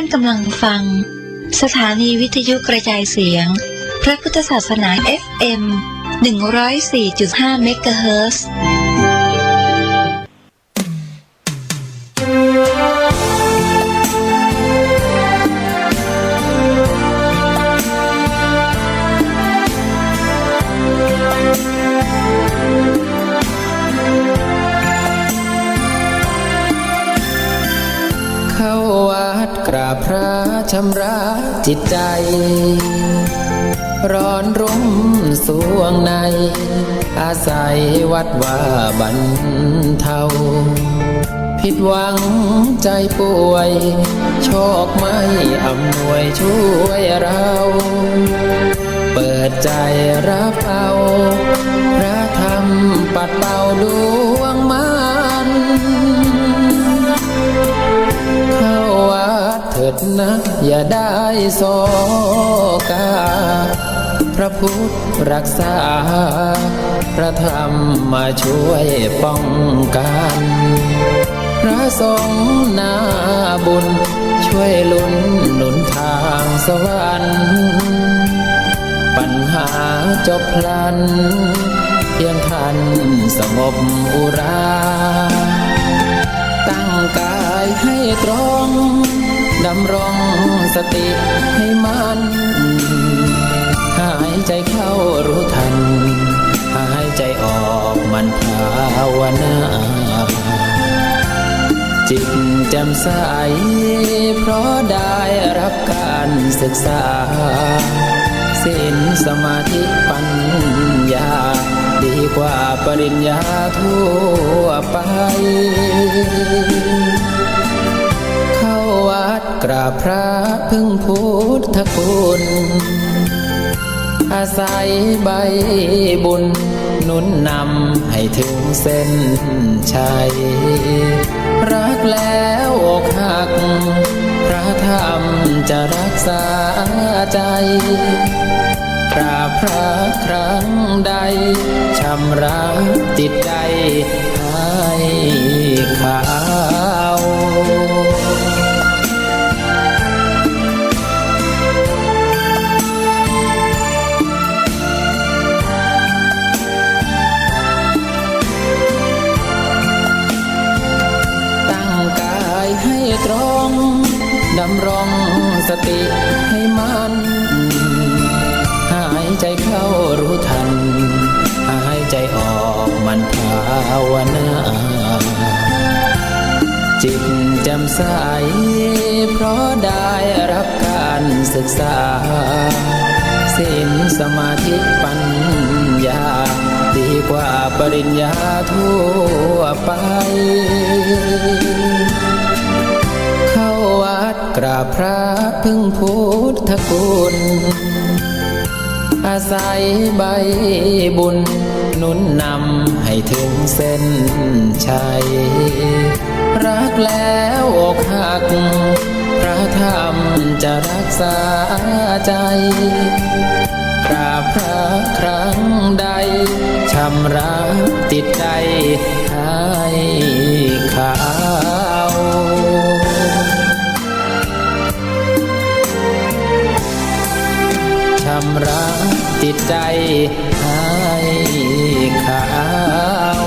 านกำลังฟังสถานีวิทยุกระจายเสียงพระพุทธศาสนา FM 104.5 เมกะเฮิรตซ์เข้าวัดกราบพระชำระจิตใจร้อนรุ่มสวงในอาศัยวัดว่าบรรเทาผิดหวังใจป่วยโชคไม่อำนวยช่วยเราเปิดใจรับเอาพระธรรมปัดเป่าดวงมันเข้าวัดเถิดนะอย่าได้โศกาพระพุทธรักษาพระธรรมมาช่วยป้องกันพระสงฆ์นาบุญช่วยลุ้นหนุนทางสวรรค์ปัญหาจบพลันเพียงท่านสงบอุราตั้งกายให้ตรงดำรงสติให้มั่นหายใจเข้ารู้ทันหายใจออกมันภาวนาจิตแจ่มใสเพราะได้รับการศึกษาศีลสมาธิปัญญาดีกว่าปริญญาทั่วไปเข้าวัดกราบพระพึ่งพุทธคุณอาศัยใบบุญหนุนนำให้ถึงเส้นชัยรักแล้วอกหักพระธรรมจะรักษาใจกราบพระครั้งใดชำระจิตใจให้ขาวให้ตรงดำรงสติให้มั่นหายใจเข้ารู้ทันหายใจออกมันภาวนาจิตแจ่มใสเพราะได้รับการศึกษาศีลสมาธิปัญญาดีกว่าปริญญาทั่วไปเข้าวัดกราบพระพึ่งพุทธคุณอาศัยใบบุญหนุนนำให้ถึงเส้นชัยรักแล้วอกหักพระธรรมจะรักษาใจกราบพระครั้งใดชำระจิตใจให้ขาวชำระจิตใจให้ขาว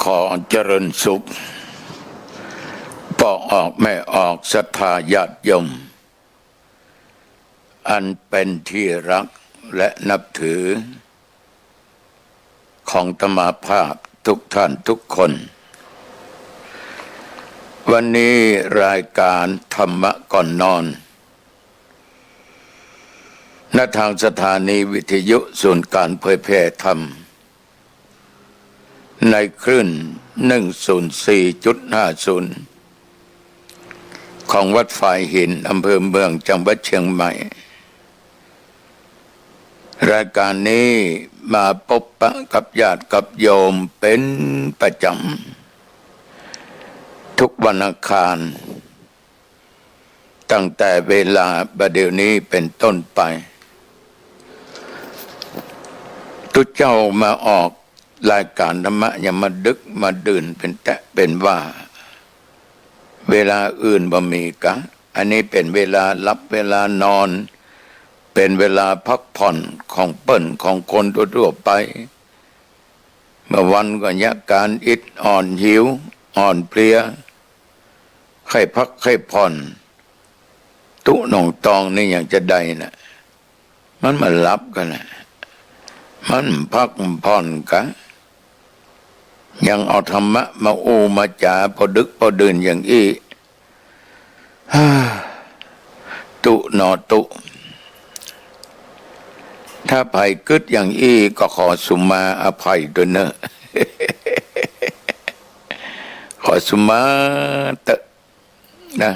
ขอเจริญสุขปอกออกไม่ออกศรัทธาญาติโยมอันเป็นที่รักและนับถือของธรรมาภาพทุกท่านทุกคนวันนี้รายการธรรมะก่อนนอนณทางสถานีวิทยุศูนย์การเผยแพร่ธรรมในคลื่น 104.50 ของวัดฝ่ายหินอำเภอเมืองจังหวัดเชียงใหม่รายการนี้มาพบปะกับญาติกับโยมเป็นประจำทุกวันอังคาร ตั้งแต่เวลาบัดเดี๋ยวนี้เป็นต้นไปทุกเจ้ามาออกรายการธรรมะอย่ามาดึกมาดื่นเป็นแตะเป็นว่าเวลาอื่นบ่มีกะอันนี้เป็นเวลาหลับเวลานอนเป็นเวลาพักผ่อนของเปิ้นของคนทั่วไปเมื่อวันก็ยะการอิดอ่อนหิวอ่อนเพลียใครพักใครผ่อนตุหนองตองนี่อย่างจะได้นะมันมาหลับกันนะมันพักผ่อนกะยังเอาธรรมะมาอูมาจ่าพอดึกพอดื่นอย่างอี้ตุหนอตุถ้าภัยกึดอย่างอี้ก็ขอสุมาอภัยด้วยเนอะ ขอสุมาเตะนะ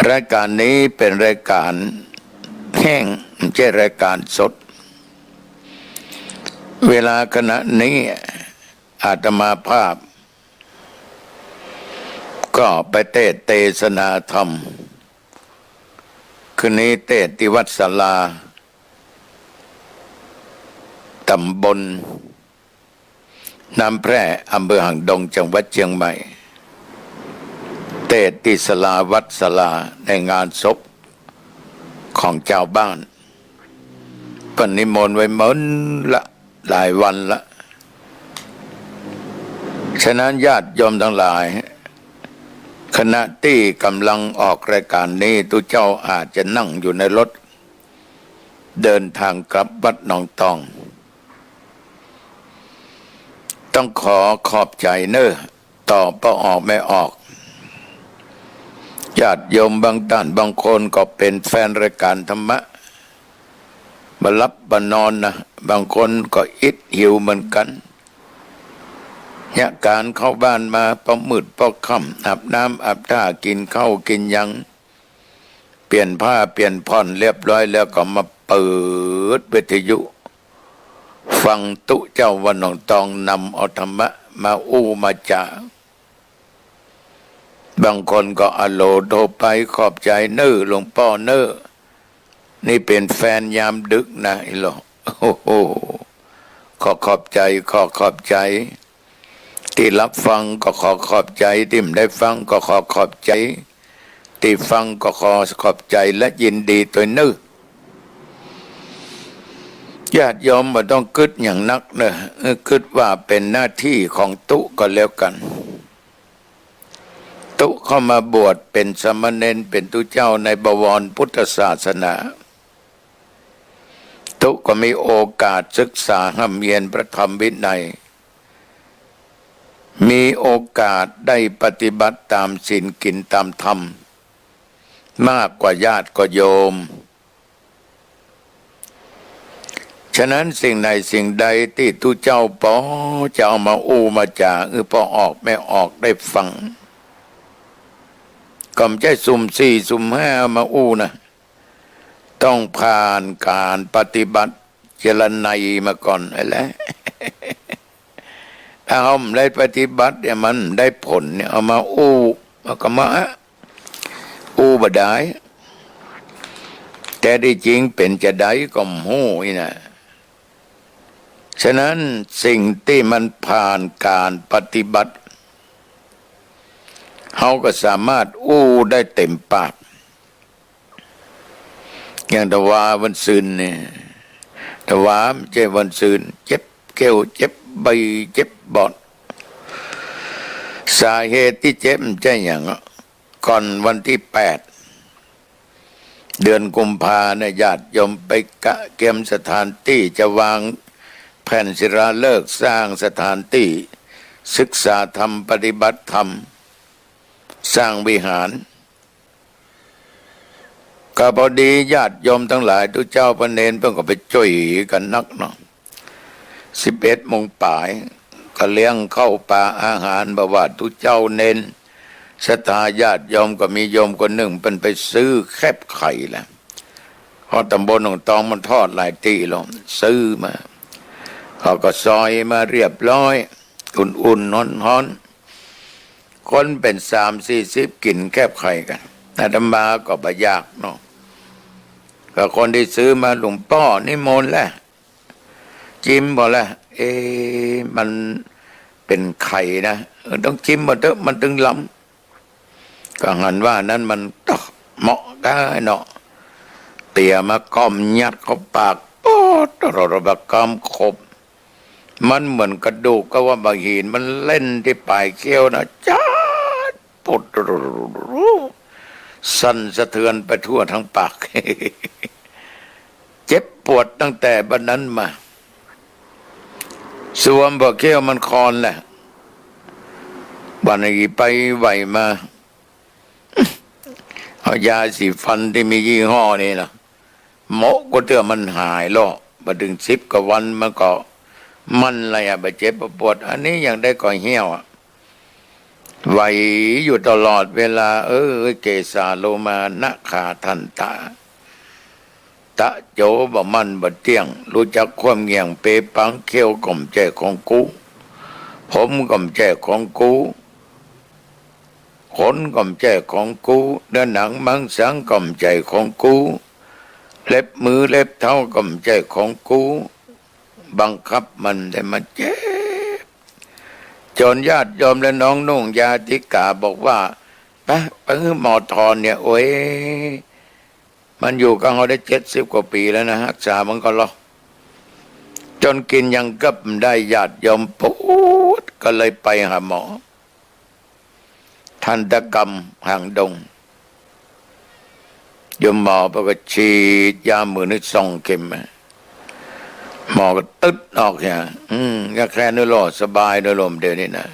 รายการนี้เป็นรายการแห้งไม่ใช่รายการสดเวลาขณะนี้อาตมาภาพก็ไปเทศนาธรรมคืนนี้เทศที่วัดศาลาตำบลน้ำแพร่อำเภอหางดงจังหวัดเชียงใหม่เทศที่ศาลาวัดศาลาในงานศพของเจ้าบ้านปนิมนต์ไว้เหมือนละหลายวันละฉะนั้นญาติโยมทั้งหลายขณะที่กำลังออกรายการนี้ทุกเจ้าอาจจะนั่งอยู่ในรถเดินทางกลับวัดหนองตองต้องขอบใจเนอะต่อป้าออกไม่ออกญาติโยมบางท่านบางคนก็เป็นแฟนรายการธรรมะมารับบานอนนะบางคนก็อิดหิวเหมือนกันเนี่ยการเข้าบ้านมาพอมืดพอค่ำอาบน้ำอาบท่ากินข้าวกินยังเปลี่ยนผ้าเปลี่ยนผ่อนเรียบร้อยแล้วก็มาเปิดวิทยุฟังตุเจ้าวันหนองตองนำเอาธรรมะมาอู้มาจาบางคนก็อโลโทรไปขอบใจเน้อหลวงพ่อเน้อนี่เป็นแฟนยามดึกนะไอ้หลอกโอ้โหขอบใจขอบใจที่รับฟังก็ขอบใจที่ไม่ได้ฟังก็ขอบใจที่ฟังก็ขอบใจและยินดีตัวเน้อญาติโยมไม่ต้องคิดอย่างนักเนอะคิดว่าเป็นหน้าที่ของตุก็แล้วกันตุเข้ามาบวชเป็นสมณเณรเป็นตุเจ้าในบวรพุทธศาสนาตุก็มีโอกาสศึกษาห้ำเยียนพระธรรมวินัยมีโอกาสได้ปฏิบัติตามศีลกินตามธรรมมากกว่าญาติก็โยมฉะนั้นสิ่งใดสิ่งใดที่ตุเจ้าปอจะเอามาอู้มาจ่าพอออกไม่ออกได้ฟังก็ไม่ใช่สุ่มสี่สุ่มห้ามาอู้นะต้องผ่านการปฏิบัติเจรไนมาก่อนอะไรถ้าเอาได้ปฏิบัติเนี่ยมันได้ผลเนี่ยเอามาอู้เอาก็มาอู้บ่ได้แต่ที่จริงเป็นจะได้ก็หู้นะฉะนั้นสิ่งที่มันผ่านการปฏิบัติเขาก็สามารถอู้ได้เต็มปากอย่างตะวาวันซืนเนี่ยตะวาไม่ใช่วันซืนเจ็บเกลียวเจ็บใบเจ็บบอดสาเหตุที่เจ็บใช่อย่างก่อนวันที่8 เดือนกุมภาเนี่ยญาติโยมไปกะเกมสถานที่จะวางแผ่นศิลาฤกษ์สร้างสถานที่ศึกษาธรรมปฏิบัติธรรมสร้างวิหารก็พอดีญาติโยมทั้งหลายทุกเจ้าพระเนรเพิ่งก็ไปจ่วยกันนักเนาะ11 โมงป่ายก็เลี้ยงเข้าป่าอาหารบวชทุกเจ้าเน้นศรัทธาญาติโยมก็มีโยมคนหนึ่งเป็นไปซื้อแคบไข่แหละเพราะตำบลหนองตองมันทอดหลายตีลงซื้อมาเขาก็ซอยมาเรียบร้อยอุ่นๆร้อนๆ คนเป็น30-40กินแคบไข่กันอาตมาก็บยากเนาะก็คนที่ซื้อมาหลวงพ่อนิมนต์แหละจิ้มบอกแล้วมันเป็นไข่นะต้องจิ้มมาเถอะมันถึงล้ำก็หันว่านั้นมันตอกเหมาะได้เนาะเตี่ยมาก้อมยัดเข้าปากป๊อดระบกำขบมันเหมือนกระดูกก็ว่าบะหินมันเล่นที่ปลายเขี้ยวนะจ้าปดสั่นสะเทือนไปทั่วทั้งปาก เจ็บปวดตั้งแต่บัดนั้นมาสวมบ่เขี้ยวมันคอนแหละวันนี้ไปไหวมาเอายาสีฟันที่มียี่ห้อนี่นะหมอก็เตือมันหายหรอกมาถึง10 กว่าวันมันก็มันอะไรบาดเจ็บปวดอันนี้ยังได้ก่อยเหี้ยวไหวอยู่ตลอดเวลาเกสาโลมานะขาทันตาตะโจบ่มันบ่เที่ยงรู้จักความเงี่ยงเปปังเขี้ยวก่อมแจของกูผมก่อมแจของกูขนก่อมแจของกูเนื้อหนังมังสังก่อมใจของกูเล็บมือเล็บเท้าก่อมใจของกูบังคับมันแต่มันเจ็บจนญาติโยมและน้องนุ่งยาติกาบอกว่าไปหมอทอนเนี่ยโอ้ยมันอยู่กับเราได้70 กว่าปีแล้วนะรักษามันก็รอจนกินยังกับได้ญาติโยมปวดก็เลยไปหาหมอทันตกรรมหางดงโยมหมอพอก็ฉีดยามือนึก2 เข็มหมอก็ตึ๊ดออกเนี่ยก็แค่นึกรอสบายด้วยลมเดียวนี่นะ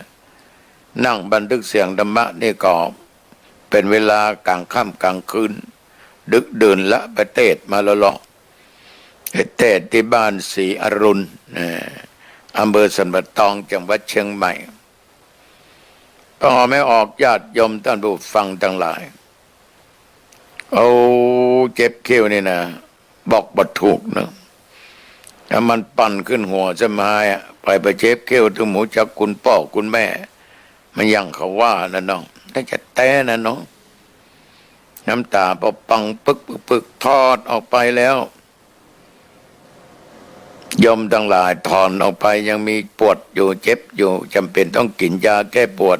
นั่งบันทึกเสียงธรรมะนี่ก็เป็นเวลากลางค่ำกลางคืนดึกดื่นละไปเทศมาละเลาะเทศที่บ้านศรีอรุณอำเภอสันปะตองจังหวัดเชียงใหม่ก็ไม่ออกญาติโยมท่านผู้ฟังทั้งหลายเอาเจ็บเขี้ยวนี่นะบอกบัดถูกนะถ้ามันปั่นขึ้นหัวจะมาไปเจ็บเขี้ยวถึงหมูจากคุณพ่อคุณแม่มันยังเขาว่านะน้องถ้าจะแต้นะน้องน้ำตาปปังปึกทอดออกไปแล้วยมทั้งหลายถอนออกไปยังมีปวดอยู่เจ็บอยู่จำเป็นต้องกินยาแก้ปวด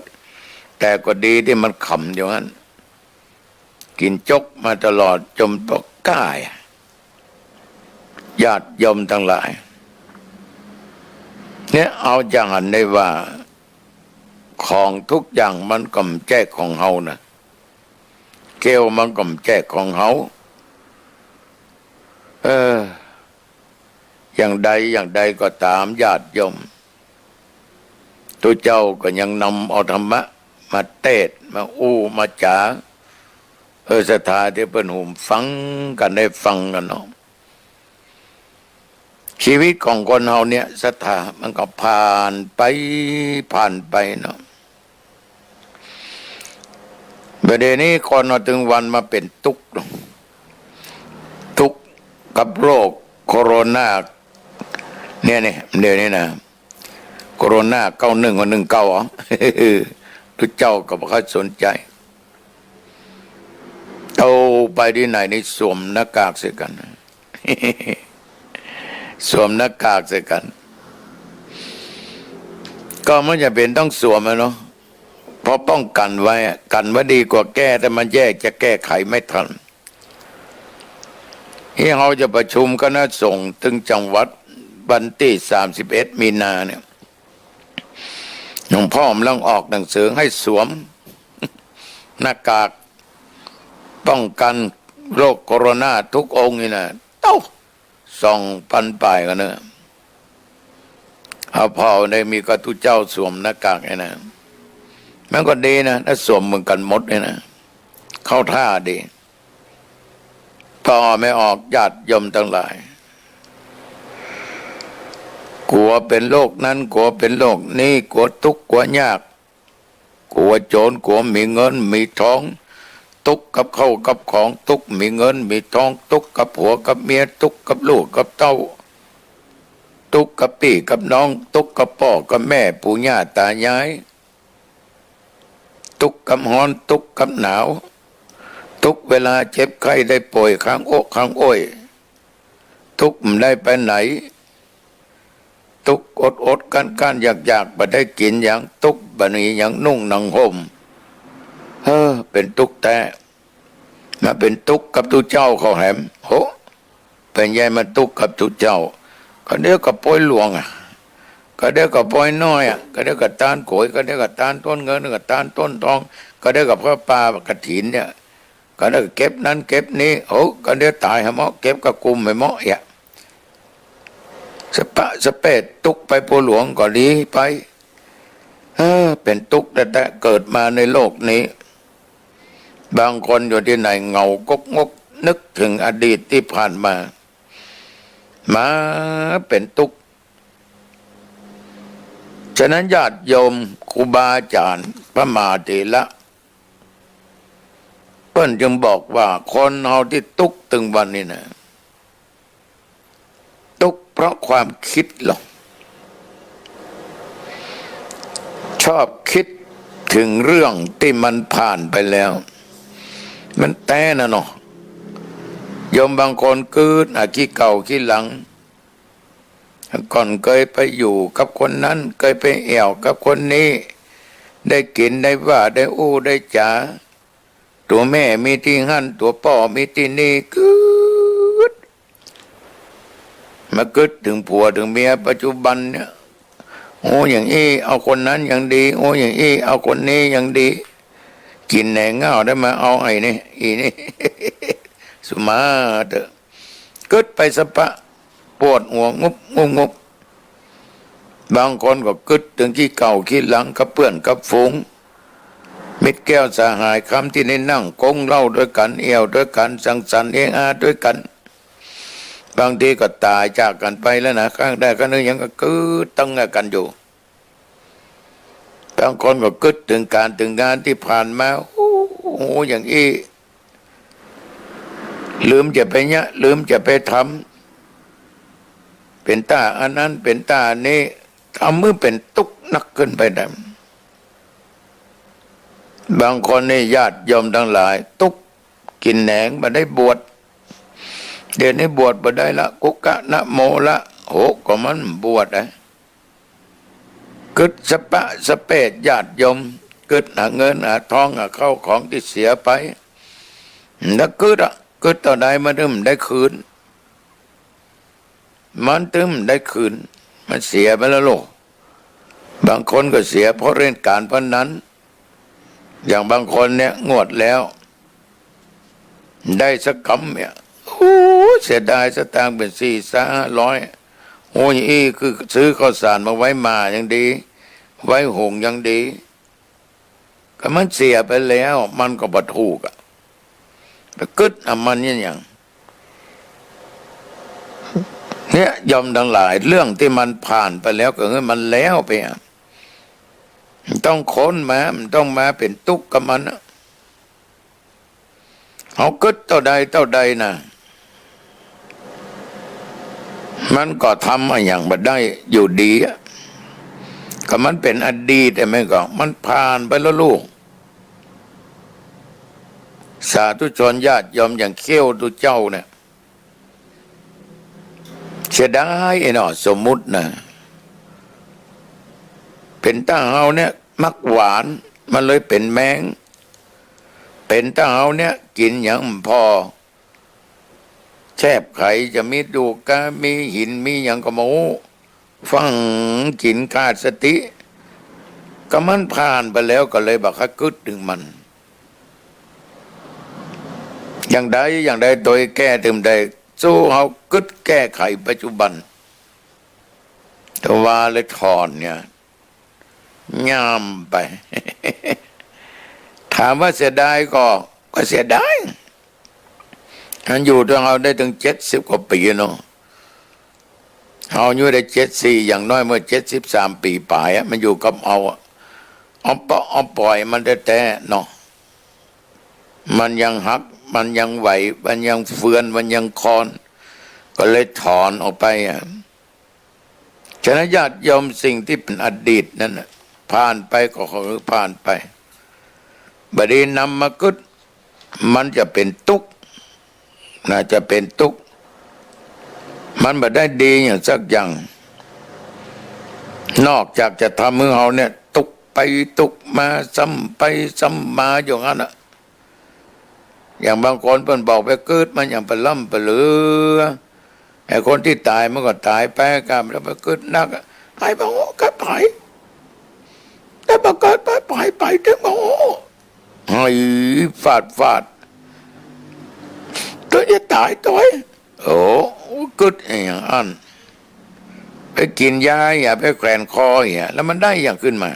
แต่ก็ดีที่มันขำอยู่นั้นกินจกมาตลอดจมตกก้ายญาติยมทั้งหลายเนี่ยเอาอย่างหันได้ว่าของทุกอย่างมันก็มแจ้ของเฮานะเกลมันก็มแจ้ของเฮาอย่างใดก็ตามญาติโยมตัวเจ้าก็ยังนำเอาธรรมะมาเทศมามาจ๋าศรัทธาที่เพิ่นหุ่มฟังกันได้ฟังกันเนาะชีวิตของคนเฮาเนี่ยศรัทธามันก็ผ่านไปเนาะประเดี๋ยวนี้คนเราถึงวันมาเป็นทุกข์กับโรคโคโรนาเนี่ยเดี๋ยวนี้นะโคโรนา91กับ19อ๋อทุกเจ้าก็บ่ค่อยสนใจเอาไปที่ไหนนี่สวมหน้ากากเสียกัน สวมหน้ากากเสียกันก็ไม่จำเป็นต้องสวมเนาะเพราะป้องกันไว้ดีกว่าแก้แต่มันแยกจะแก้ไขไม่ทันที่เราจะประชุมคณะสงฆ์ถึงจังหวัดวันที่31 มีนาเนี่ยหลวงพ่อกำลังออกหนังสือให้สวมหน้ากากป้องกันโรคโคโรนาทุกองค์นี่นะ2,000 ปลายกันเนอะเอาพอได้มีก็ทุกเจ้าสวมหน้ากากไอ้นะมันก็ดีนะถ้าสวมเหมือนกันหมดเลยนะเข้าท่าดีพอไม่ออกญาติโยมทั้งหลายกลัวเป็นโรคนั้นกลัวเป็นโรคนี้กลัวทุกข์กลัวยากกลัวโจรกลัวมีเงินมีทองทุกข์กับเข้ากับของทุกข์มีเงินมีทองทุกข์กับผัวกับเมียทุกข์กับลูกกับเต้าทุกข์กับพี่กับน้องทุกข์กับพ่อกับแม่ปู่ย่าตายาย ทุกข์กับร้อนทุกข์กับหนาวทุกเวลาเจ็บไข้ได้ป่วยข้างอกข้างอ้อยทุกไม่ได้ไปไหนทุกอดกันอยากบ่ได้กินอย่างทุกบ่นี้อย่างนุ่งหนังห่มเป็นทุกแต่มาเป็นทุกกับตุเจ้าเขาแหมโหเป็นใหญ่มาทุกกับตุเจ้าก็เดี๋ยวก็ป่วยหลวงก็เดี๋ยวก็ป่วยน้อยก็เดี๋ยวก็ตานโขยก็เดี๋ยวก็ตานต้นเงินก็ตานต้นทองก็เดี๋ยวก็พระป่ากฐินเนี่ยก็เดี๋ยวเก็บนั้นเก็บนี้ก็เดี๋ยวตายหาหมอเก็บก็กุมไม่หมอสเปดตุกไปปัวหลวงก็ดีไปเป็นตุกแต่เกิดมาในโลกนี้บางคนอยู่ที่ไหนเงากกงกนึกถึงอดีตที่ผ่านมาเป็นตุกฉะนั้นญาติโยมครูบาอาจารย์พระมหาเถระเพิ่นจึงบอกว่าคนเฮาที่ตุกถึงวันนี้นะตุกเพราะความคิดหรอกชอบคิดถึงเรื่องที่มันผ่านไปแล้วมันแต่นะเนาะโยมบางคนเกิดขี้เก่าขี้หลังก่อนเคยไปอยู่กับคนนั้นเคยไปแอวกับคนนี้ได้กินได้ว่าได้อู้ได้จ๋าตัวแม่มีที่หั่นตัวพ่อมีที่นี่กึดมาเกิดถึงผัวถึงเมียปัจจุบันเนี่ยโอ้อย่างนี้เอาคนนั้นอย่างดีโอ้อย่างนี้เอาคนนี้อย่างดีกินแหนงเงาได้มาเอาไอ้นี่อีนี่ สุมาเถอะเกิดไปสปะปวดหัวงบบางคนก็กึดถึงขี้เก่าขี้หลังกับเพื่อนกับฝูงมิตรแก้วสหายคำที่ในนั่งกงเล่าด้วยกันเอวด้วยกันสังสรรค์เฮฮาด้วยกันบางทีก็ตายจากกันไปแล้วนะข้างได้ก็นึกยังก็กึดตั้งกันอยู่บางคนก็กึดถึงการถึงงานที่ผ่านมาโอ้โหอย่างอี้ลืมจะไปเนี่ยลืมจะไปทำเป็นตาอันนั้นเป็นตานี้ทำมือเป็นตุกนักขึ้นไปได้บางคนนี่ญาติโยมทั้งหลายตุกกินแหนงมาได้บวชเดี๋ยวนี้บวชมาได้ละกุกะนะโมละโหก็มันบวชกึดสปะสเปดญาติโยมกึดหาเงินหาทองหาเข้าของที่เสียไปแล้วกึดต่อใดมาดึมได้คืนมันตึมได้คืนมันเสียไปแล้วโลกบางคนก็เสียเพราะเล่นการพนันอย่างบางคนเนี่ยงวดแล้วได้สักกำเนี่ยโอ้เสียดายสตางค์เป็น400-500โอ้ยคือซื้อข้าวสารมาไว้มาอย่างดีไว้หงอย่างดีก็มันเสียไปแล้วมันก็บ่ถูกไปกึดมันอย่างเนี่ยยอมทั้งหลายเรื่องที่มันผ่านไปแล้วก็มันแล้วไปต้องค้นมามันต้องมาเป็นทุกข์กับมันเอากึดเท่าใดนะมันก็ทำอะไรอย่างบัดได้อยู่ดีก็มันเป็นอดีตแต่ไม่ก็มันผ่านไปแล้วลูกสาธุชนญาติยอมอย่างเขี้ยวตุเจ้าเนี่ยเสียดายเนาะสมมุตินะเป็นตาเฮาเนี่ยมักหวานมันเลยเป็นแมงเป็นตาเฮาเนี่ยกินอย่างพอแช่ไข่จะมีดูกะมีหินมีอย่างกระหมูฟังกินขาดสติก็มันผ่านไปแล้วก็เลยบอกให้กึดถึงมันอย่างใดโดยแก้ถึงใดสู้เฮากึดแก้ไขปัจจุบันแต่ว่าเลยถอนเนี่ยย่ามไป ถามว่าเสียดายก็เสียดายอันอยู่ตัวเราได้ถึง70 กว่าปีเนาะเอาอยู่ได้74อย่างน้อยเมื่อ73 ปีป่ายมันอยู่กับเอาปล่อยมันแต่เนาะมันยังหักมันยังไหวมันยังเฟือนมันยังคอนก็เลยถอนออกไปฉะนั้นญาติโยมสิ่งที่เป็นอดีตนั้นผ่านไปก็คือผ่านไป บดีนำมากึดมันจะเป็นทุกข์น่าจะเป็นทุกข์มันบ่ได้ดีอย่างสักอย่างนอกจากจะทำให้เราเนี่ยตุกไปตุกมาซ้ำไปซ้ำมาอย่างนั้นอะอย่างบางคนเพิ่นบอกไปเกิดมันอย่างไปล่ำไปเหลือไอ้คนที่ตายมันก็ตายไปกันแล้วไปเกิดนักไปบอกโอ้ก็ไปแต่บอกเกิดไปถึงบอกโอ้ไอ้ฟาดตัวจะตายตัวโอ้กึดอย่างอันไปกินยาอย่าไปแขวนคออย่าแล้วมันได้อย่างขึ้นมา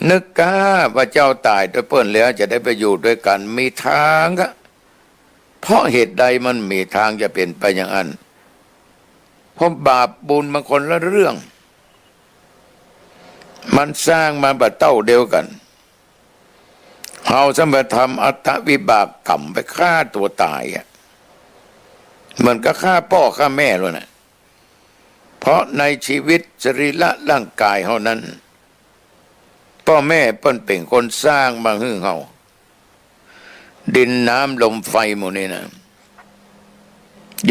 นึกกะว่าเจ้าตายตัวเปิ้นแล้วจะได้ไปอยู่ด้วยกันมีทางก็เพราะเหตุใดมันมีทางจะเป็นไปอย่างนั้นเพราะบาปบุญมันคนละเรื่องมันสร้างมาบัดเต้าเดียวกันเฮาสมบัติทำอัตวิบากกรรมไปฆ่าตัวตายอ่ะเหมือนกับฆ่าพ่อฆ่าแม่เลยนะเพราะในชีวิตสรีระร่างกายเฮานั้นพ่อแม่เปิ้นเป็นคนสร้างมาให้เฮาดินน้ำลมไฟหมดนี่นะ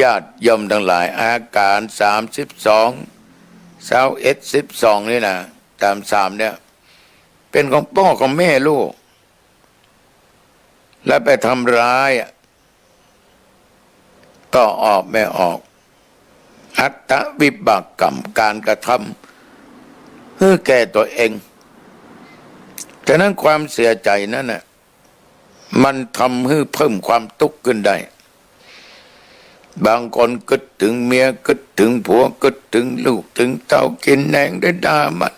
ญาติโยมทั้งหลายอาการ32 21 12นี่นะตาม3เนี่ยเป็นของพ่อของแม่ลูกแล้วไปทำร้ายก็ออกไม่ออกอัตตวิบากกรรมการกระทำเพื่อแก่ตัวเองฉะนั้นความเสียใจนั่นน่ะมันทำให้เพิ่มความทุกข์ขึ้นได้บางคนกึดถึงเมียกึดถึงผัวกึดถึงลูกถึงเต้ากินแหนงได้ด่ามัน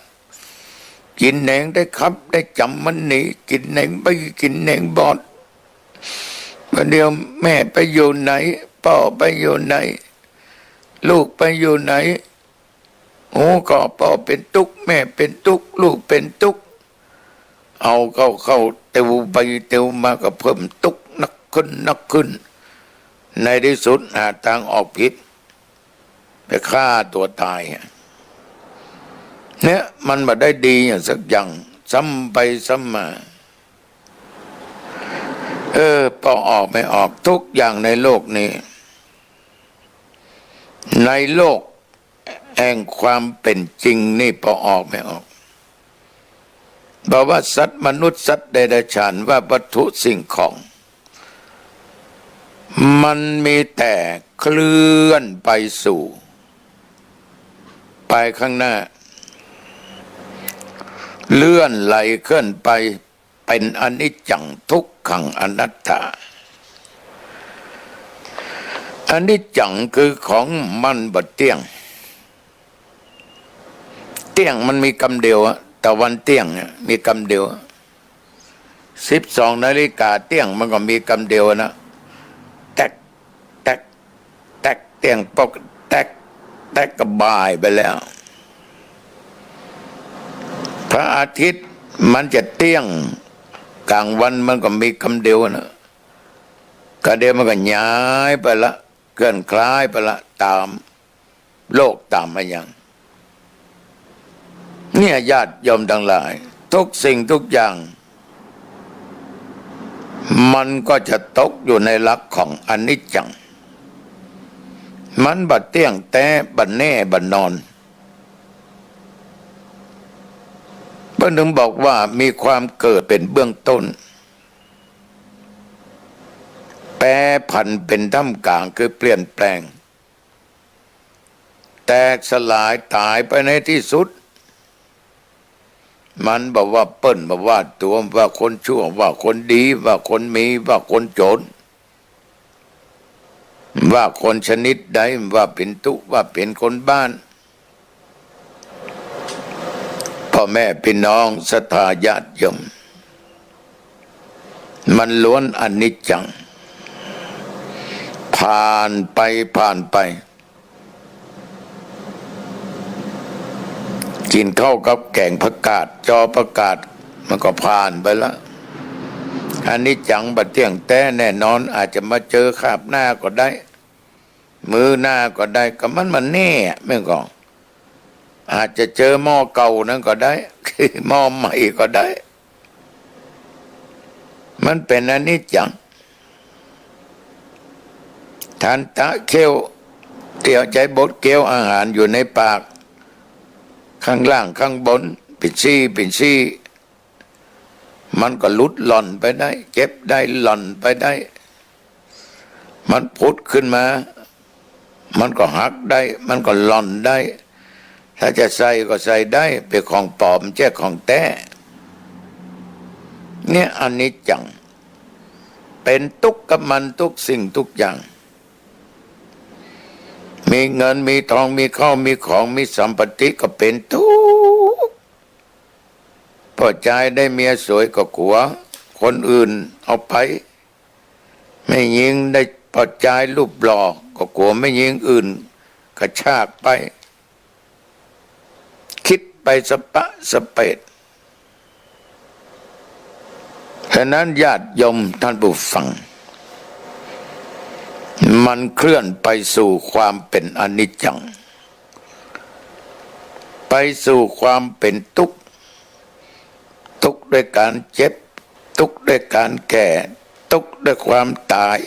กินแหนงได้ขับได้จำมันหนีกินแหนงไปกินแหนงบอดประเดี๋ยวแม่ไปอยู่ไหนพ่อไปอยู่ไหนลูกไปอยู่ไหนโอ้ก็พ่อเป็นทุกข์แม่เป็นทุกข์ลูกเป็นทุกข์เอาเข้าเตียวไปเตียวมาก็เพิ่มทุกข์นักขึ้นในที่สุดหาทางออกผิดไปฆ่าตัวตายเนี่ยมันมาได้ดีอย่างสักอย่างซ้ำไปซ้ำมาพอออกไม่ออกทุกอย่างในโลกนี้ในโลกแห่งความเป็นจริงนี่พอออกไม่ออกบอกว่าสัตว์มนุษย์สัตว์เดรัจฉานว่าวัตถุสิ่งของมันมีแต่เคลื่อนไปสู่ไปข้างหน้าเลื่อนไหลเคลื่อนไปเป็นอนิจจังทุกขังอนัตตาอนิจจังคือของมันบ่เที่ยงมันมีกำเดียวแต่วันเที่ยงมีกำเดียว12 นาฬิกาเที่ยงมันก็มีกำเดียวนะแตกเที่ยงปกแตกก็บ่ายไปแล้วพระอาทิตย์มันจะเที่ยงกลางวันมันก็มีคำเดียวนะก็เดียวมันก็ย้ายไปละเคลื่อนคล้ายไปละตามโลกตามมาอย่างเนี่ยญาติโยมทั้งหลายทุกสิ่งทุกอย่างมันก็จะตกอยู่ในหลักของอนิจจังมันบัดเที่ยงแต่บัดแน่บัดนอนเพิ่นถึงบอกว่ามีความเกิดเป็นเบื้องต้นแปรผันเป็นท่ามกลางคือเปลี่ยนแปลงแตกสลายตายไปในที่สุดมันบอกว่าเปิ้นบอกว่าตัวว่าคนชั่วว่าคนดีว่าคนมีว่าคนจนว่าคนชนิดใดว่าเป็นตุว่าเป็นคนบ้านพ่อแม่พี่น้องศรัทธาญาติโยมมันล้วนอนิจจังผ่านไปกินข้าวกับแกงผักกาดจอผักกาดมันก็ผ่านไปแล้วอนิจจังบัดเที่ยงแต่แน่นอนอาจจะมาเจอคาบหน้าก็ได้มือหน้าก็ได้ก็มันแน่ไม่ก็อาจจะเจอหม้อเก่านั้นก็ได้หม้อใหม่ก็ได้ มันเป็นอนิจจังทานตะเคี้ยวเตี่ยวใจบดเคี้ยวอาหารอยู่ในปากข้างล่างข้างบนปิดซี่มันก็หลุดหล่อนไปได้เจ็บได้หล่อนไปได้มันพุดขึ้นมามันก็หักได้มันก็หล่อนได้ถ้าจะใส่ก็ใส่ได้เป็นของปลอมแจ้ของแท้เนี่ยอันนี้จังเป็นทุกข์กับมันทุกสิ่งทุกอย่างมีเงินมีทองมีข้าวมีของมีสัมปติก็เป็นทุกข์พอใจได้เมียสวยก็กลัวคนอื่นเอาไปไม่ยิงได้พอใจรูปหล่อก็กลัวไม่ยิงอื่นกระชากไปคิดไปสปะสเปดฉะนั้นญาติโยมท่านผู้ฟังมันเคลื่อนไปสู่ความเป็นอนิจจังไปสู่ความเป็นทุกข์ทุกข์ด้วยการเจ็บทุกข์ด้วยการแก่ทุกข์ด้วยความตาย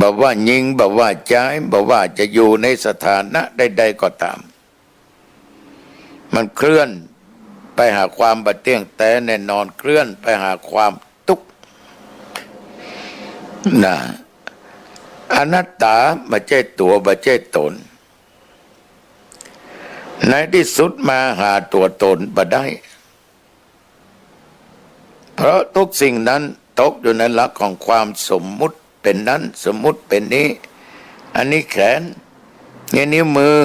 บอกว่ายิงบอกว่าใจบอกว่าจะอยู่ในสถานะใดๆก็ตามมันเคลื่อนไปหาความบะเตี้ยงแต่แน่นอนเคลื่อนไปหาความทุกข์นะอนัตตาไม่ใช่ตัวไม่ใช่ตนในที่สุดมาหาตัวตนบ่ได้เพราะทุกสิ่งนั้นตกอยู่ในหลักของความสมมุติเป็นนั้นสมมุติเป็นนี้อันนี้แขนนี่นิ้วมือ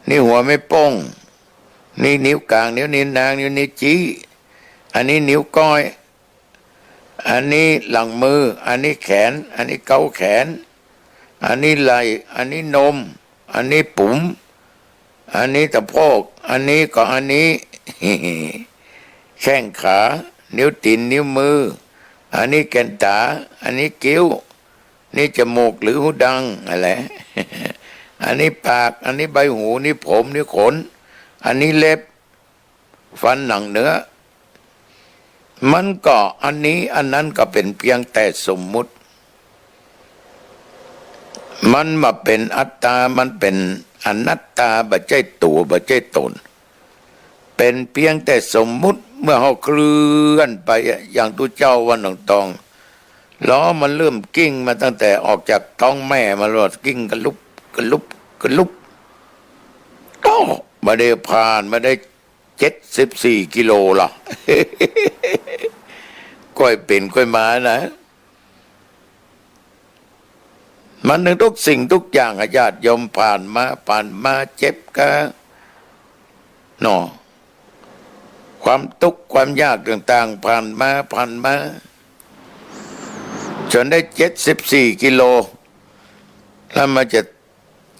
นี่หัวไม่โป้งนี่นิ้วกลางนิ้วนิ้วนางนิ้วนิ้วชี้อันนี้นิ้วก้อยอันนี้หลังมืออันนี้แขนอันนี้เกาแขนอันนี้ไหล่อันนี้นมอันนี้ปุ๋มอันนี้ตะโพกอันนี้ก็อันนี้ แข้งขานิ้วตีนนิ้วมืออันนี้แกนตาอันนี้กิ้วนี่จมูกหรือหูดังอะไร อันนี้ปากอันนี้ใบหูนี่ผมนี่ขนอันนี้เล็บฟันหนังเนื้อมันก็อันนี้อันนั้นก็เป็นเพียงแต่สมมุติมันมาเป็นอัตตามันเป็นอนัตตาบ่ใช่ตัวบ่ใช่ตนเป็นเพียงแต่สมมุติเมื่อเขาเคลื่อนไปอย่างตุเจ้าวันตองล้อมันเริ่มกิ้งมาตั้งแต่ออกจากท้องแม่มาลอดกิ้งกระลุบก็มาได้ผ่านมาได้74 กิโลล่ะ ก้อยเป็นก้อยมานะมันนึงทุกสิ่งทุกอย่างญาติโยมผ่านมาเจ็บก็เนาะความทุกข์ความยากต่างๆผ่านมาจนได้74 กิโลแล้วมันจะ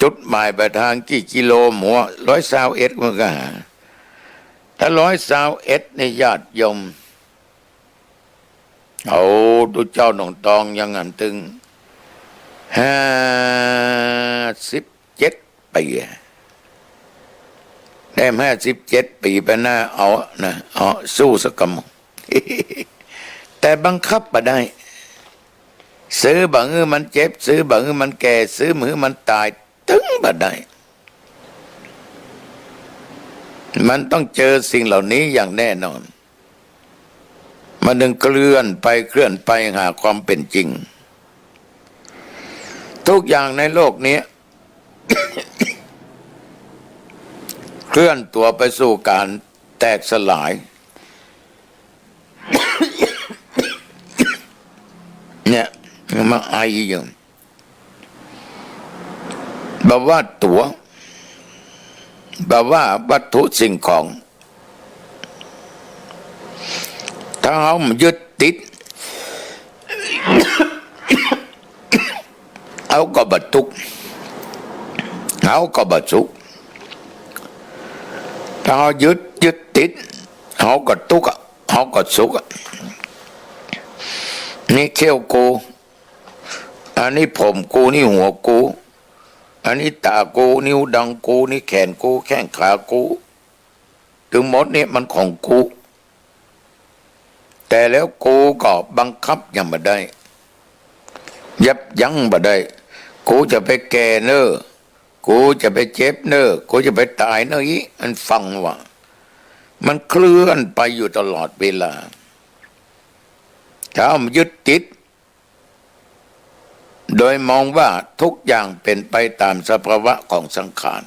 จุดหมายปลายทางกี่กิโลหมัว121มันก็หาถ้า121ในญาติโยมเอาดูเจ้าหนองตองยังอันตึง57 ปีได้57 ปีไปหน้าเอานะเอาสู้สักกำ แต่บังคับมาได้ซื้อบางมันเจ็บซื้อบางมันแก่ซื้อมือมันตายตึงมาได้มันต้องเจอสิ่งเหล่านี้อย่างแน่นอนมันดึงเคลื่อนไปหาความเป็นจริงทุกอย่างในโลกนี้ เคลื่อนตัวไปสู่การแตกสลาย เนี่ยมาไออย่างแบบว่าตัวแบบว่าวัตถุสิ่งของถ้าเขายึดติด เขาก็บรรทุกเขาก็บรรทุกถ้าเขายึดติดเขาก็ทุกข์เขาก็สุขนี่เขี้ยวกูอันนี้ผมกูนี่หัวกูอันนี้ตากูนิ้วดังกูนี่แขนกูแข้งขากูถึงหมดนี่มันของกู แต่แล้วกูก็บังคับยังบ่ได้ยับยั้งบ่ได้กูจะไปแก่เนอกูจะไปเจ็บเนอกูจะไปตายเนออีมันฟังว่ามันเคลื่อนไปอยู่ตลอดเวลาถ้ามันยึดติดโดยมองว่าทุกอย่างเป็นไปตามสภาวะของสังขาร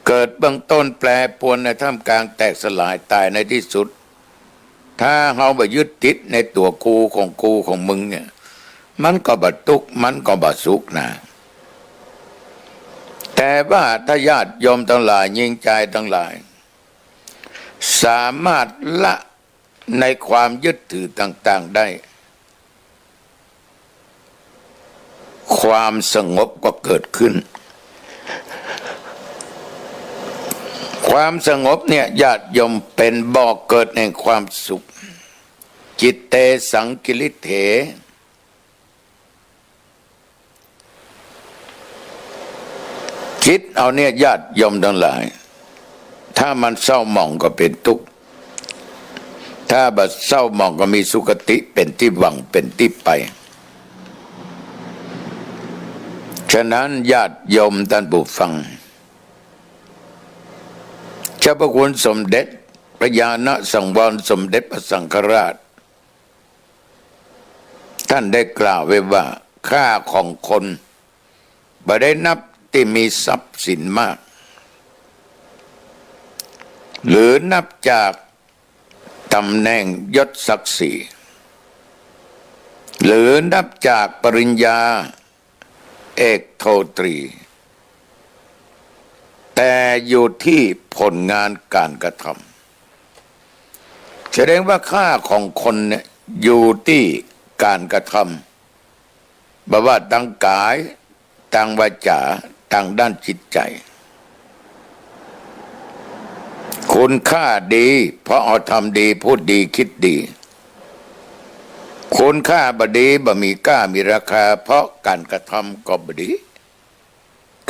เกิดเบื้องต้นแปรปรวนในท่ามกลางแตกสลายตายในที่สุดถ้าเราไปยึดติดในตัวกูของมึงเนี่ยมันก็บรรทุกมันก็บรรสุกนะแต่ว่าถ้าญาติโยมทั้งหลายยิ่งใจทั้งหลายสามารถละในความยึดถือต่างๆได้ความสงบก็เกิดขึ้นความสงบเนี่ยญาติโยมเป็นบ่อเกิดแห่งความสุขจิตเตสังกิริเถคิดเอาเนี่ยญาติโยมทั้งหลายถ้ามันเศร้าหมองก็เป็นทุกข์ถ้าบัดเศร้าหมองก็มีสุคติเป็นที่หวังเป็นที่ไปฉะนั้นญาติโยมท่านผู้ฟังเจ้าพระคุณสมเด็จพระญาณสังวรสมเด็จพระสังฆราชท่านได้กล่าวไว้ว่าค่าของคนบ่ได้นับที่มีทรัพย์สินมากหรือนับจากตำแหน่งยศศักดิ์ศรีหรือนับจากปริญญาเอกโทตรีแต่อยู่ที่ผลงานการกระทำแสดงว่าค่าของคนเนี่ยอยู่ที่การกระทำบ่ว่าทางกายทางวาจาทางด้านจิตใจคุณค่าดีเพราะเอาทำดีพูดดีคิดดีคุณค่าบดีบ่มีค่ามีราคาเพราะการกระทำก็บดี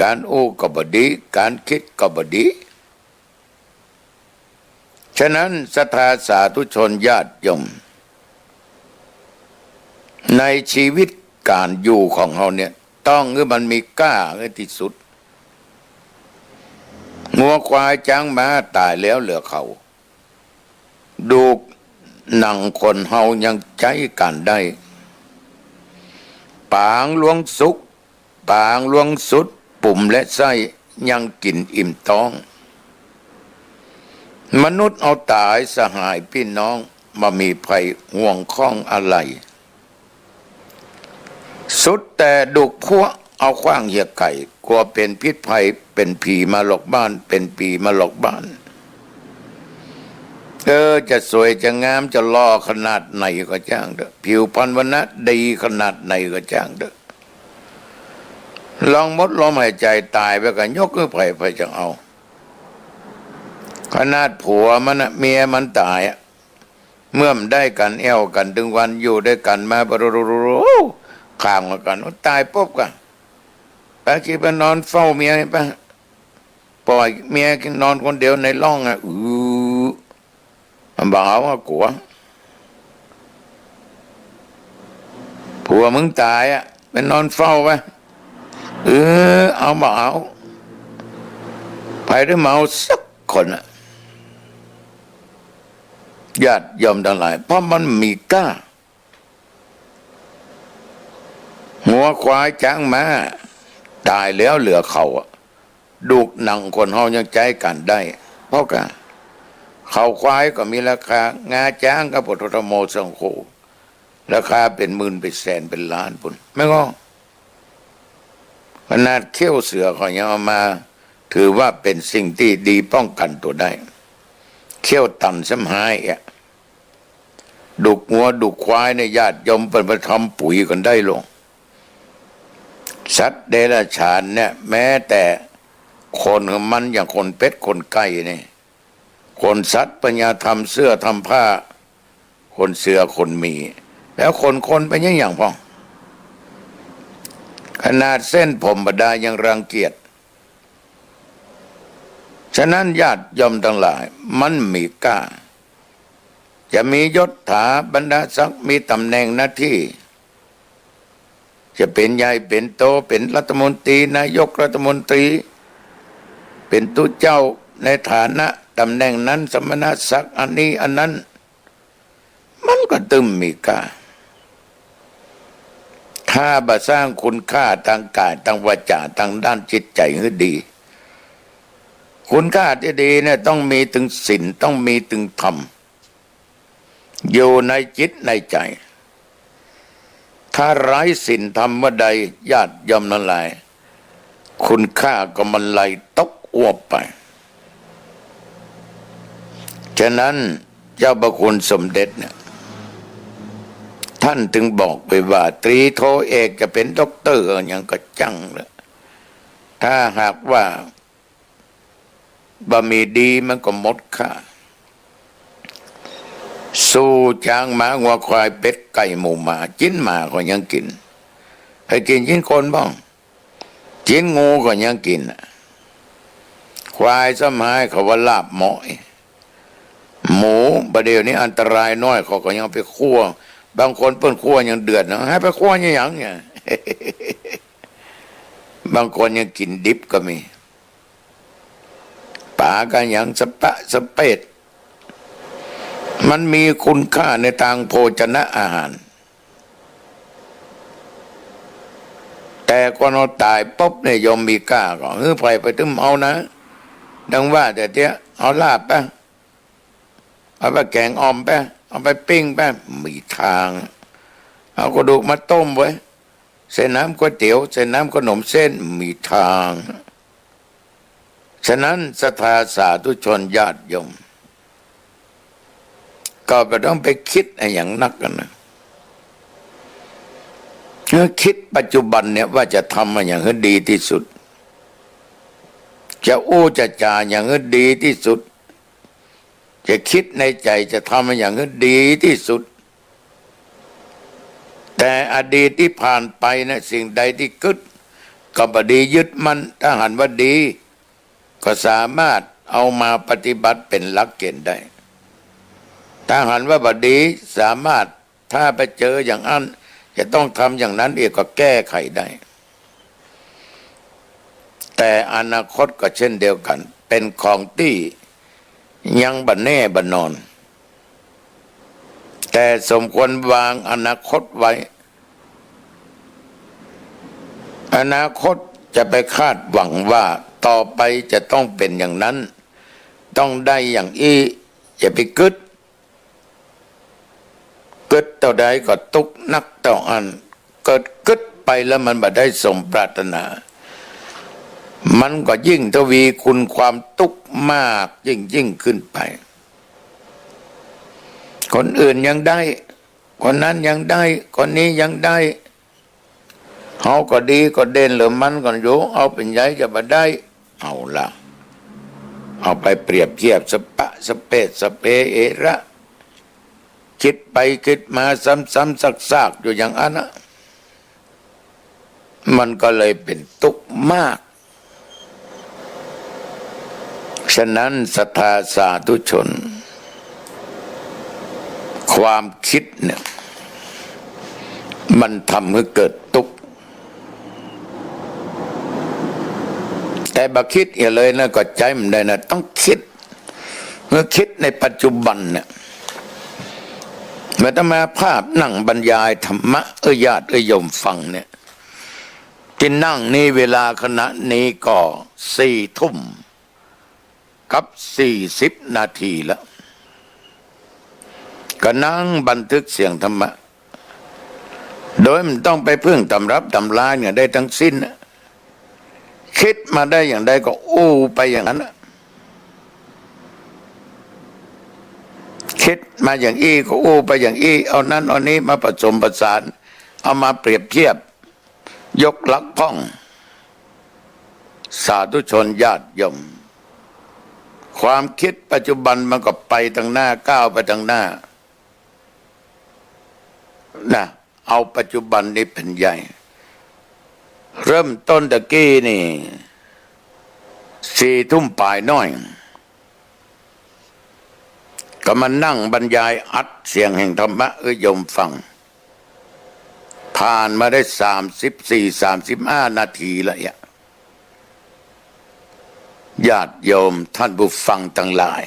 การโอ้ก็บดีการคิดก็บดีฉะนั้นศรัทธาสาธุชนญาติโยมในชีวิตการอยู่ของเราเนี่ยต้องมันมีค่าที่สุดงัวควายจ้างม้าตายแล้วเหลือเขาดูหนังคนเฮายังใจกันได้ปางลวงสุกปางลวงสุดปุ่มและไส้ยังกินอิ่มท้องมนุษย์เอาตายสหายพี่น้องมามีภัยห่วงข้องอะไรสุดแต่ดุพวกเอาขว้างเหยียบไก่กลัวเป็นพิษภัยเป็นผีมาหลอกบ้านเป็นปีมาหลอกบ้านจะสวยจะงามจะล่อขนาดไหนก็จ้างเถอะผิวพรรณวรรณะดีขนาดไหนก็จ้างเถอะลองมดลมหายใจตายไปกันยกขึ้นไปจะเอาขนาดผัวมันเมียมันตายเมื่อมันได้กันแอวกันถึงวันอยู่ด้วยกันมาบรูข้างกันตายปุ๊บกันไปคิดไปนอนเฝ้าเมียไปปล่อยเมียนอนคนเดียวในร่องมันบอกเอาว่ากัวผัวมึงตายไปนอนเฝ้าไปเอาบอกเอาไปได้เมาสักคนญาติยอมทั้งหลายเพราะมันมีกล้าหัวควายจ้างม้าตายแล้วเหลือเขาดูกหนังคนเฮายังใจกันได้เพราะกันเขาควายก็มีราคางาจ้างกับปุถุธโมสังโฆราคาเป็นหมื่นเป็นแสนเป็นล้านปุ่นไม่ก็ขนาดเขี้ยวเสือเขายังเอามาถือว่าเป็นสิ่งที่ดีป้องกันตัวได้เขี้ยวตันสมหายดุกงัวดุกควายในญาติโยมเป็นประทำปุ๋ยกันได้ลงสัตว์เดรัจฉานเนี่ยแม้แต่คนมันอย่างคนเป็ดคนไก่เนี่ยคนสัตว์ปัญญาทำเสื้อทำผ้าคนเสือคนมีแล้วคนเป็นอย่างพ่อขนาดเส้นผมบดายังรังเกียจฉะนั้นญาติโยมทั้งหลายมันมีกล้า จะมียศถาบรรดาศักดิ์มีตำแหน่งหน้าที่จะเป็นใหญ่เป็นโตเป็นรัฐมนตรีนายกรัฐมนตรีเป็นตู้เจ้าในฐานะตำแหน่งนั้นสมณศักดิ์อันนี้อันนั้นมันก็ตึมมีค่าถ้าบ่สร้างคุณค่าทางกายทางวาจาทางด้านจิตใจให้ดีคุณค่าที่ดีเนี่ยต้องมีถึงศีลต้องมีถึงธรรมอยู่ในจิตในใจถ้าไร้ศีลธรรมเมื่อใดญาติยอมละลายคุณค่าก็มันไหลตกอวบไปฉะนั้นเจ้าพระคุณสมเด็จเนี่ยท่านถึงบอกไปว่าตรีโทเอกจะเป็นด็อกเตอร์อย่างก็จังเลยถ้าหากว่าบะหมี่ดีมันก็หมดค่าสู้ช้างหมางัวควายเป็ดไก่หมูหมาจิ้นหมาก็ยังกินให้กินจิ้นคนบ้างจิ้นงูก็ยังกินควายสมัยเขาว่าลาบหมอยหมูประเดี๋ยวนี้อันตรายน้อยเขาก็ยังไปคั่วบางคนเปิ้นคั่วยังเดือดนะให้ไปคั่วอย่างเนี่ย บางคนยังกินดิบก็มีป่ากันอย่างสปะสเปดมันมีคุณค่าในทางโภชนะอาหารแต่คนเราตายปุ๊บเนี่ยยอมมีกล้าก็ไปตึ้มเอานะดังว่าแต่เนี้ยเอาลาบไปเอาไปแกงอ่อมไปเอาไปปิ้งไปมีทางเอากระดูกมาต้มไว้ใส่น้ำก๋วยเตี๋ยวใส่น้ำขนมเส้นมีทางฉะนั้นศรัทธาสาธุชนญาติโยมก็ไม่ต้องไปคิดอะไรอย่างนักกันนะคิดปัจจุบันเนี่ยว่าจะทำมาอย่างให้ดีที่สุดจะจะจ่าอย่างให้ดีที่สุดจะคิดในใจจะทำมาอย่างให้ดีที่สุดแต่อดีตที่ผ่านไปนะสิ่งใดที่กึศก็บดียึดมันถ้าหันว่าดีก็สามารถเอามาปฏิบัติเป็นหลักเกณฑ์ได้ถ้าหันว่าบดีสามารถถ้าไปเจออย่างนั้นจะต้องทำอย่างนั้นเองก็แก้ไขได้แต่อนาคตก็เช่นเดียวกันเป็นของที่ยังบันแน่บันนอนแต่สมควรวางอนาคตไว้อนาคตจะไปคาดหวังว่าต่อไปจะต้องเป็นอย่างนั้นต้องได้อย่างอย่าไปกึศต่อใดก็ตุกนักต่ออันเกิดกึศไปแล้วมันบ่ได้สมปรารถนามันก็ยิ่งทวีคุณความตุกมากยิ่งขึ้นไปคนอื่นยังได้คนนั้นยังได้คนนี้ยังได้เขาก็ดีก็เด่นหรือมันก็อยู่เอาเป็นใหญ่จะมาได้เอาละเอาไปเปรียบเทียบสปะสเปดสเปเอระคิดไปคิดมาซ้ำๆซากๆอยู่อย่างนั้นนะมันก็เลยเป็นทุกข์มากฉะนั้นศรัทธาสาธุชนความคิดเนี่ยมันทำให้เกิดทุกข์แต่บักคิดอย่าเลยนะก็ใจมันได้นะต้องคิดเมื่อคิดในปัจจุบันเนี่ยเมื่อมาภาพนั่งบรรยายธรรมะญาติโยมฟังเนี่ยที่นั่งนี่เวลาขณะนี้ก็4 ทุ่มกับ40 นาทีแล้วก็นั่งบันทึกเสียงธรรมะโดยมันต้องไปพึ่งตำรับตำราเนี่ยได้ทั้งสิ้นคิดมาได้อย่างใดก็ไปอย่างนั้นคิดมาอย่างก็ไปอย่างเอานั้นเอานี้มาผสมผสานเอามาเปรียบเทียบยกหลักพ้องสาธุชนญาติโยมความคิดปัจจุบันมันก็ไปทางหน้าก้าวไปทางหน้านะเอาปัจจุบันนี้เป็นใหญ่เริ่มต้นตะกี้นี่4 ทุ่มปลายน้อย ก็มานั่งบรรยายอัดเสียงแห่งธรรมะโยมฟังผ่านมาได้34-35 นาทีแล้วญาติโยมท่านผู้ฟังทั้งหลาย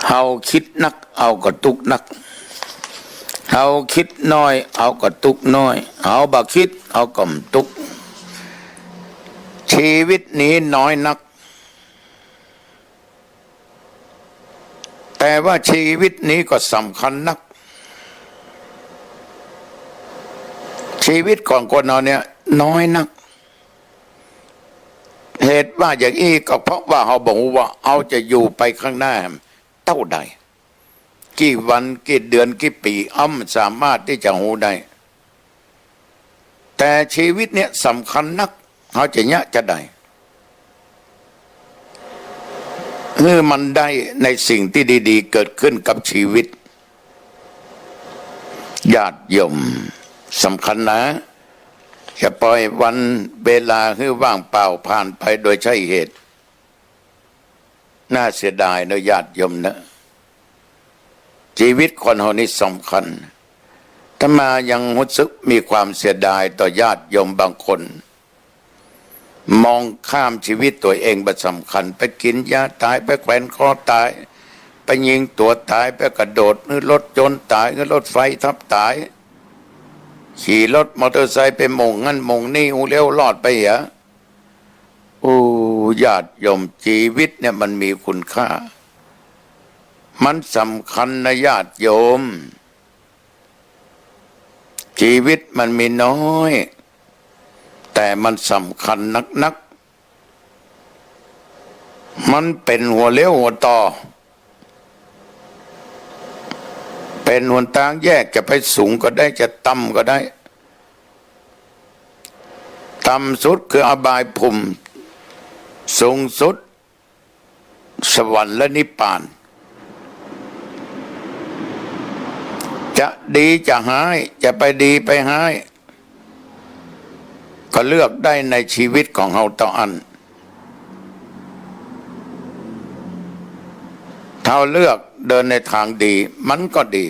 เฮาคิดนักเอาก็ตุกนักเฮาคิดน้อยเอาก็ตุกน้อยเฮาบ่คิดเอาก็ตุกชีวิตนี้น้อยนักแต่ว่าชีวิตนี้ก็สำคัญนักชีวิตของคนเราเนี่ยน้อยนักเหตุว่าอย่างนี้ก็เพราะว่าเขาบอกว่าเอาจะอยู่ไปข้างหน้าเท่าใดกี่วันกี่เดือนกี่ปีสามารถที่จะหูได้แต่ชีวิตเนี่ยสำคัญนักเขาจะยะจะได้มันได้ในสิ่งที่ดีๆเกิดขึ้นกับชีวิตญาติโยมสำคัญนะอย่าปล่อยวันเวลาให้ว่างเปล่าผ่านไปโดยใช่เหตุน่าเสียดายนะญาติโยมนะชีวิตคนเรานี่สำคัญถ้ามายังรู้สึกมีความเสียดายต่อญาติโยมบางคนมองข้ามชีวิตตัวเองเป็นสำคัญไปกินยาตายไปแขวนคอตายไปยิงตัวตายไปกระโดดหรือรถยนต์ตายหรือรถไฟทับตายขี่รถมอเตอร์ไซค์ไปมงงั้นมงนี่หูเลี้ยวรอดไปเหรอญาติโยมชีวิตเนี่ยมันมีคุณค่ามันสำคัญนะญาติโยมชีวิตมันมีน้อยแต่มันสำคัญนักมันเป็นหัวเลี้ยวหัวต่อเป็นหนทางแยกจะไปสูงก็ได้จะต่ำก็ได้ต่ำสุดคืออบายภูมิสูงสุดสวรรค์และนิพพานจะดีจะหายจะไปดีไปหายก็เลือกได้ในชีวิตของเราต่ออันถ้าเลือกเดินในทางดีมันก็ดี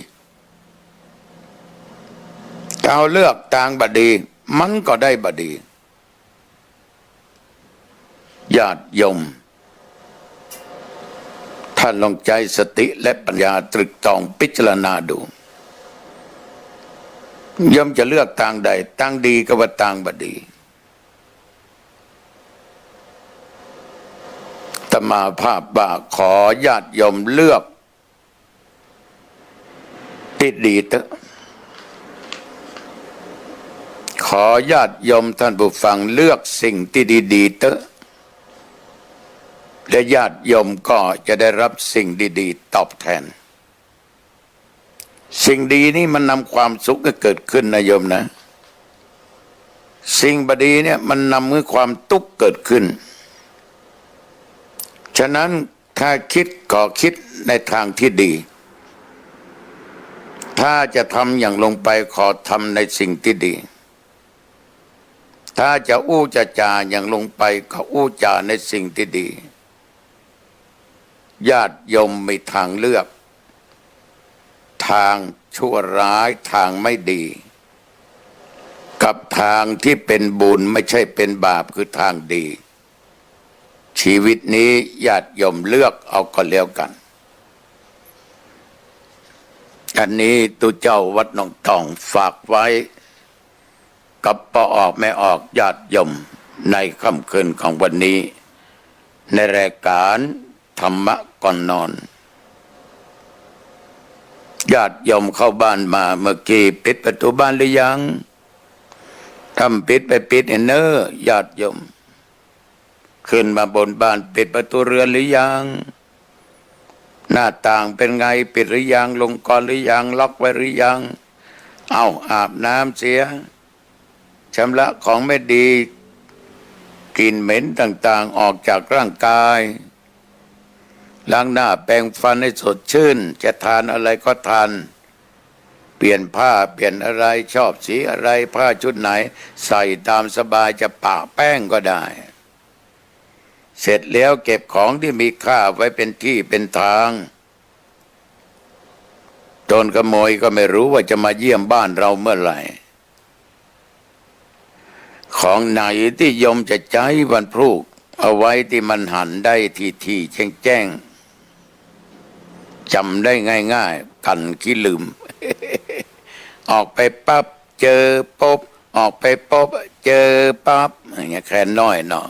ถ้าเลือกทางบดีมันก็ได้บดีญาติโยมท่านลองใจสติและปัญญาตรึกตรองพิจารณาดูโยมจะเลือกทางใดทางดีก็ว่าทางบดีตมาภาพบ่าขอญาติโยมเลือกที่ดีเถอะขอญาติโยมท่านผู้ฟังเลือกสิ่งที่ดีๆเถอะและญาติโยมก็จะได้รับสิ่งดีๆตอบแทนสิ่งดีนี่มันนำความสุขให้เกิดขึ้นนะโยมนะสิ่งบดีเนี่ยมันนำให้ความทุกข์เกิดขึ้นฉะนั้นถ้าคิดก็คิดในทางที่ดีถ้าจะทำอย่างลงไปขอทำในสิ่งที่ดีถ้าจะจะจาอย่างลงไปก็จาในสิ่งที่ดีญาติโยมมีทางเลือกทางชั่วร้ายทางไม่ดีกับทางที่เป็นบุญไม่ใช่เป็นบาปคือทางดีชีวิตนี้ญาติโยมเลือกเอาก็แล้วกันอันนี้ตุเจ้าวัดหนองตองฝากไว้กับปออกไม่ออกญาติโยมในค่ำคืนของวันนี้ในรายการธรรมะก่อนนอนญาติโยมเข้าบ้านมาเมื่อกี้ปิดประตูบ้านหรือยังทำปิดไปปิดเนอญาติโยมขึ้นมาบนบ้านปิดประตูเรือนหรือยังหน้าต่างเป็นไงปิดหรือยังลงกลหรือยังล็อกไว้หรือยังเอาอาบน้ำเสียชำระของไม่ดีกลิ่นเหม็นต่างๆออกจากร่างกายล้างหน้าแปรงฟันให้สดชื่นจะทานอะไรก็ทานเปลี่ยนผ้าเปลี่ยนอะไรชอบสีอะไรผ้าชุดไหนใส่ตามสบายจะปะแป้งก็ได้ เสร็จแล้วเก็บของที่มีค่าไว้เป็นที่เป็นทางโจรขโมยก็ไม่รู้ว่าจะมาเยี่ยมบ้านเราเมื่อไหร่ของไหนที่โยมจะใช้วันพรุ่งเอาไว้ที่มันหันได้ทีแจ้งจำได้ง่ายๆกันขี้ลืม ออกไปปั๊บเจอปุ๊บออกไปปุ๊บเจอปั๊บอย่างเงี้ยแค่น้อยเนาะ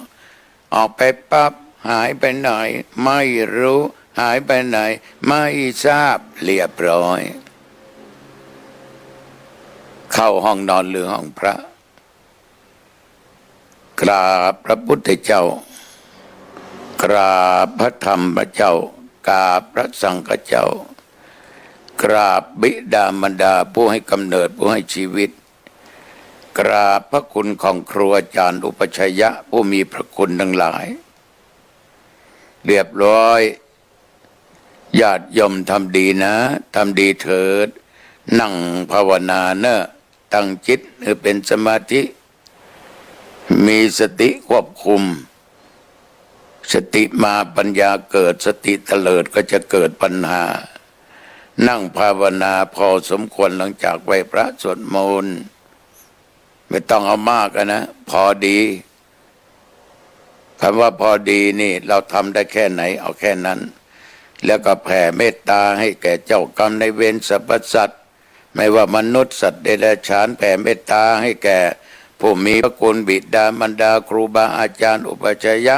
ออกไปปั๊บหายไปไหนไม่รู้หายไปไหนไม่ทราบเรียบร้อยเข้าห้องนอนหรือห้องพระกราบพระพุทธเจ้ากราบพระธรรมพระเจ้ากราบพระสังฆเจ้ากราบบิดามารดาผู้ให้กำเนิดผู้ให้ชีวิตกราบพระคุณของครูอาจารย์อุปชัยยะผู้มีพระคุณทั้งหลายเรียบร้อยญาติโยมทำดีนะทำดีเถิดนั่งภาวนาเนอะตั้งจิตให้เป็นสมาธิมีสติควบคุมสติมาปัญญาเกิดสติเตลิดก็จะเกิดปัญหานั่งภาวนาพอสมควรหลังจากไหว้พระสวดมนต์ไม่ต้องเอามากนะพอดีคำว่าพอดีนี่เราทำได้แค่ไหนเอาแค่นั้นแล้วก็แผ่เมตตาให้แก่เจ้ากรรมในายเวรสรรพสัตว์ไม่ว่ามนุษย์สัตว์เดรัจฉานแผ่เมตตาให้แก่ผู้มีพระคุณบิดามารดาครูบาอาจารย์อุปชัยยะ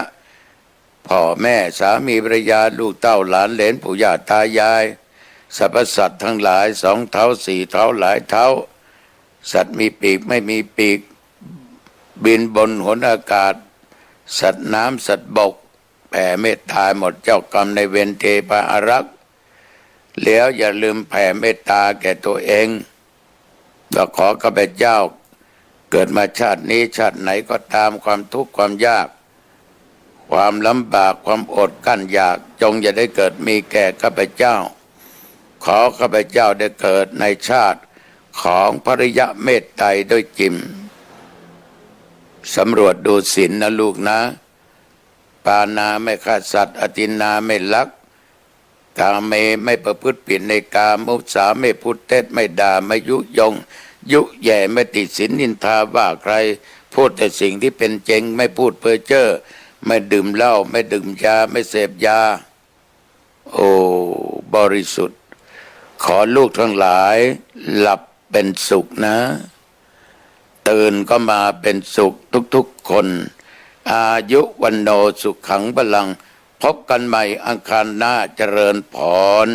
พ่อแม่สามีภรรยาลูกเต้าหลานเหลนปู่ย่าตายายสรรพสัตว์ทั้งหลายสองเท้าสี่เท้าหลายเท้าสัตว์มีปีกไม่มีปีกบินบนหนอากาศสัตว์น้ำสัตว์บกแผ่เมตตาหมดเจ้ากรรมในายเวรเทพอารักษ์แล้วอย่าลืมแผ่เมตตาแก่ตัวเองเราขอข้าพเจ้าเกิดมาชาตินี้ชาติไหนก็ตามความทุกข์ความยากความลำบากความอดกั้นอยากจงอย่าได้เกิดมีแก่ข้าพเจ้าขอข้าพเจ้าได้เกิดในชาติของภริยะเมตไตรด้วยจิมสำรวจดูศีลนะลูกนะปานาไม่ฆ่าสัตว์อทินนาไม่ลักกาเมไม่ประพฤติผิดในกามมุสาไม่พูดเท็จไม่ด่าไม่ยุยงยุแย่ไม่ติดศีลนินทาว่าใครพูดแต่สิ่งที่เป็นจริงไม่พูดเพ้อเจ้อไม่ดื่มเหล้าไม่ดื่มยาไม่เสพยาโอ้บริสุทธิ์ขอลูกทั้งหลายหลับเป็นสุขนะตื่นก็มาเป็นสุขทุกๆคนอายุวันโนสุขขังพลังพบกันใหม่อังคารหน้าเจริญพร